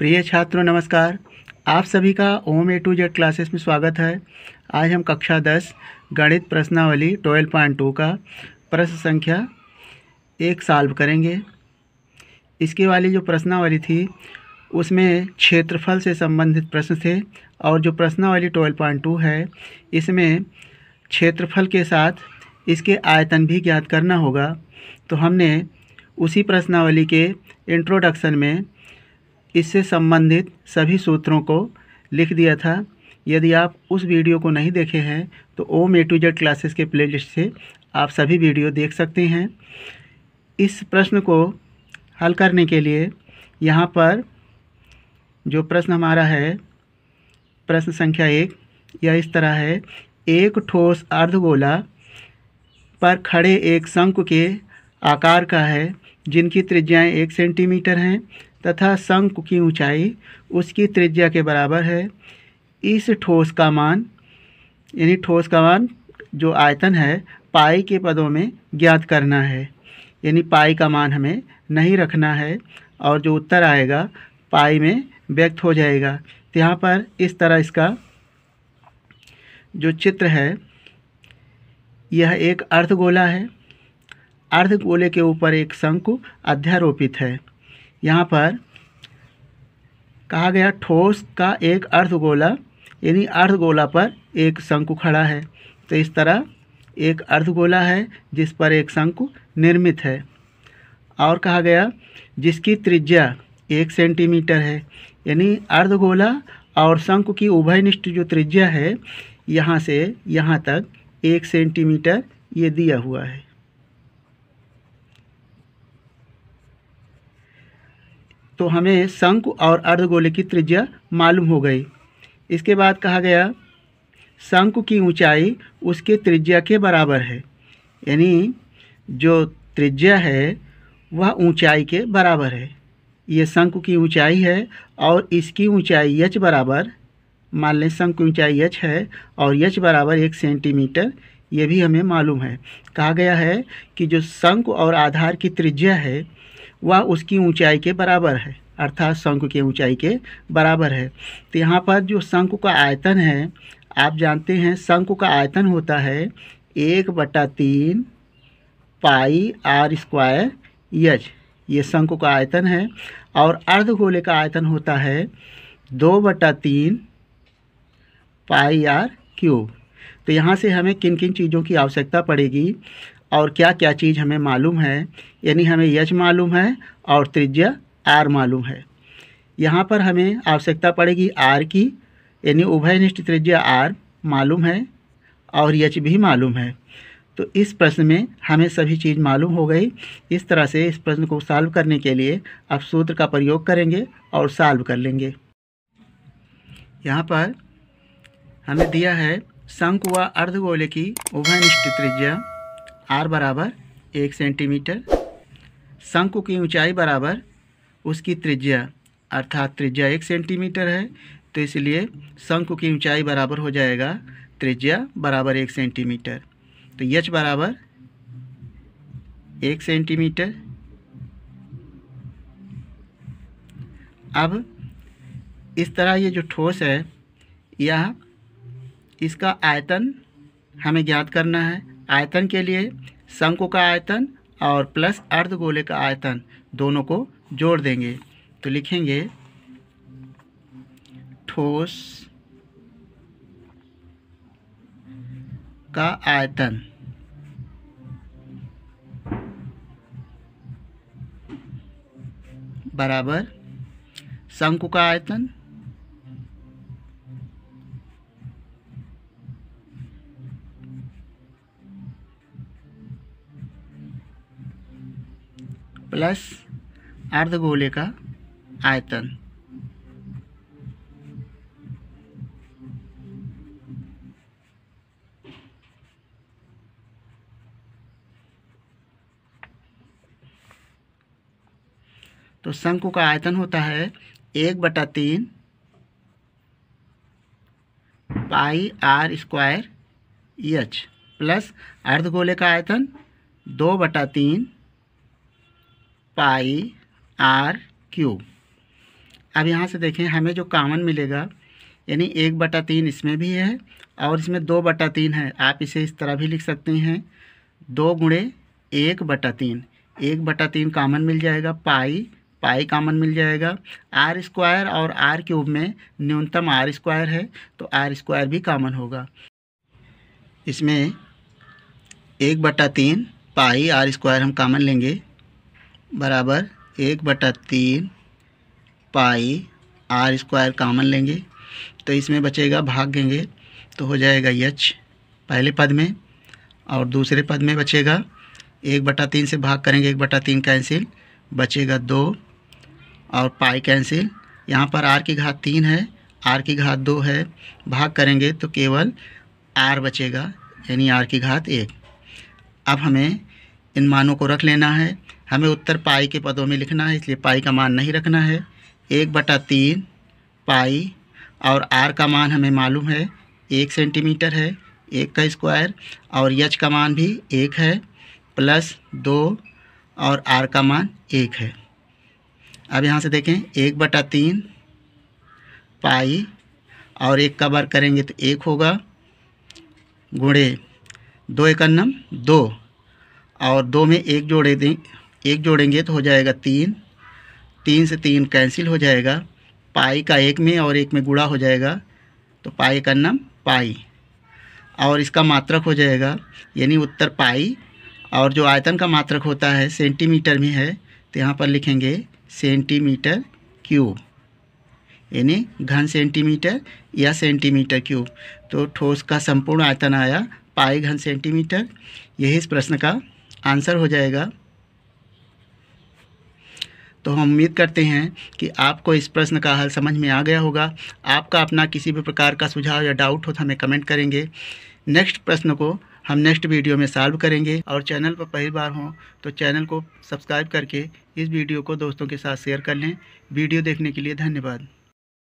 प्रिय छात्रों नमस्कार। आप सभी का ओम ए टू जेड क्लासेस में स्वागत है। आज हम कक्षा 10 गणित प्रश्नावली 12.2 का प्रश्न संख्या 1 सॉल्व करेंगे। इसके वाली जो प्रश्नावली थी उसमें क्षेत्रफल से संबंधित प्रश्न थे और जो प्रश्नावली 12.2 है इसमें क्षेत्रफल के साथ इसके आयतन भी ज्ञात करना होगा। तो हमने उसी प्रश्नावली के इंट्रोडक्शन में इससे संबंधित सभी सूत्रों को लिख दिया था। यदि आप उस वीडियो को नहीं देखे हैं तो ओम ए टू जेड क्लासेस के प्लेलिस्ट से आप सभी वीडियो देख सकते हैं। इस प्रश्न को हल करने के लिए यहाँ पर जो प्रश्न हमारा है प्रश्न संख्या 1 यह इस तरह है। एक ठोस अर्धगोला पर खड़े एक शंकु के आकार का है जिनकी त्रिज्याएं 1 सेंटीमीटर हैं तथा शंकु की ऊंचाई उसकी त्रिज्या के बराबर है। इस ठोस का मान यानी ठोस का मान जो आयतन है पाई के पदों में ज्ञात करना है। यानी पाई का मान हमें नहीं रखना है और जो उत्तर आएगा पाई में व्यक्त हो जाएगा। तो यहाँ पर इस तरह इसका जो चित्र है यह एक अर्धगोला है। अर्धगोले के ऊपर एक शंकु अध्यारोपित है। यहाँ पर कहा गया ठोस का एक अर्धगोला यानी अर्धगोला पर एक शंकु खड़ा है। तो इस तरह एक अर्धगोला है जिस पर एक शंकु निर्मित है और कहा गया जिसकी त्रिज्या 1 सेंटीमीटर है। यानी अर्धगोला और शंकु की उभयनिष्ठ जो त्रिज्या है यहाँ से यहाँ तक 1 सेंटीमीटर ये दिया हुआ है। तो हमें शंकु और अर्धगोले की त्रिज्या मालूम हो गई। इसके बाद कहा गया शंकु की ऊंचाई उसके त्रिज्या के बराबर है। यानी जो त्रिज्या है वह ऊंचाई के बराबर है। ये शंकु की ऊंचाई है और इसकी ऊंचाई h बराबर मान लें शंकु की ऊंचाई h है और h बराबर 1 सेंटीमीटर ये भी हमें मालूम है। कहा गया है कि जो शंकु और आधार की त्रिज्या है वह उसकी ऊंचाई के बराबर है अर्थात शंकु की ऊंचाई के बराबर है। तो यहाँ पर जो शंकु का आयतन है आप जानते हैं शंकु का आयतन होता है 1/3 पाई r स्क्वायर h। ये शंकु का आयतन है और अर्धगोले का आयतन होता है 2/3 पाई r क्यूब। तो यहाँ से हमें किन किन चीज़ों की आवश्यकता पड़ेगी और क्या क्या चीज़ हमें मालूम है। यानी हमें h मालूम है और त्रिज्या r मालूम है। यहाँ पर हमें आवश्यकता पड़ेगी r की यानी उभयनिष्ठ त्रिज्या r मालूम है और h भी मालूम है। तो इस प्रश्न में हमें सभी चीज़ मालूम हो गई। इस तरह से इस प्रश्न को सॉल्व करने के लिए आप सूत्र का प्रयोग करेंगे और सॉल्व कर लेंगे। यहाँ पर हमें दिया है शंकु व अर्धगोले की उभयनिष्ठ त्रिज्या r बराबर 1 सेंटीमीटर, शंकु की ऊंचाई बराबर उसकी त्रिज्या अर्थात त्रिज्या 1 सेंटीमीटर है। तो इसलिए शंकु की ऊंचाई बराबर हो जाएगा त्रिज्या बराबर 1 सेंटीमीटर। तो h बराबर 1 सेंटीमीटर। अब इस तरह ये जो ठोस है यह इसका आयतन हमें ज्ञात करना है। आयतन के लिए शंकु का आयतन और प्लस अर्धगोले का आयतन दोनों को जोड़ देंगे। तो लिखेंगे ठोस का आयतन बराबर शंकु का आयतन प्लस अर्धगोले का आयतन। तो शंकु का आयतन होता है 1/3 पाई r स्क्वायर h प्लस अर्धगोले का आयतन 2/3 पाई r क्यूब। अब यहाँ से देखें हमें जो कॉमन मिलेगा, यानी 1/3 इसमें भी है और इसमें 2/3 है। आप इसे इस तरह भी लिख सकते हैं, 2 गुणे 1/3। 1/3 कॉमन मिल जाएगा, पाई कॉमन मिल जाएगा। आर स्क्वायर और आर क्यूब में न्यूनतम आर स्क्वायर है, तो आर स्क्वायर भी कॉमन होगा। इसमें 1/3 पाई आर स्क्वायर हम कॉमन लेंगे, बराबर 1/3 पाई आर स्क्वायर कॉमन लेंगे, तो इसमें बचेगा, भागेंगे तो हो जाएगा एच पहले पद में, और दूसरे पद में बचेगा 1/3 से भाग करेंगे, 1/3 कैंसिल, बचेगा 2 और पाई कैंसिल। यहाँ पर आर की घात 3 है, आर की घात 2 है, भाग करेंगे तो केवल आर बचेगा, यानी आर की घात 1। अब हमें इन मानों को रख लेना है। हमें उत्तर पाई के पदों में लिखना है, इसलिए पाई का मान नहीं रखना है। 1/3 पाई और आर का मान हमें मालूम है 1 सेंटीमीटर है, 1 का स्क्वायर, और एच का मान भी 1 है, प्लस 2 और आर का मान 1 है। अब यहाँ से देखें 1/3 पाई और 1 का वर्ग करेंगे तो 1 होगा, गुणे 2 एकन्नम 2 और 2 में 1 जोड़ेंगे तो हो जाएगा 3, 3 से 3 कैंसिल हो जाएगा, पाई का 1 में और 1 में गुणा हो जाएगा, तो पाई एकन्नम पाई, और इसका मात्रक हो जाएगा, यानी उत्तर पाई। और जो आयतन का मात्रक होता है सेंटीमीटर में है, तो यहाँ पर लिखेंगे सेंटीमीटर क्यूब, यानी घन सेंटीमीटर या सेंटीमीटर क्यूब। तो ठोस का संपूर्ण आयतन आया पाई घन सेंटीमीटर। यही इस प्रश्न का आंसर हो जाएगा। तो हम उम्मीद करते हैं कि आपको इस प्रश्न का हल समझ में आ गया होगा। आपका अपना किसी भी प्रकार का सुझाव या डाउट हो तो हमें कमेंट करेंगे। नेक्स्ट प्रश्न को हम नेक्स्ट वीडियो में सॉल्व करेंगे। और चैनल पर पहली बार हो तो चैनल को सब्सक्राइब करके इस वीडियो को दोस्तों के साथ शेयर कर लें। वीडियो देखने के लिए धन्यवाद।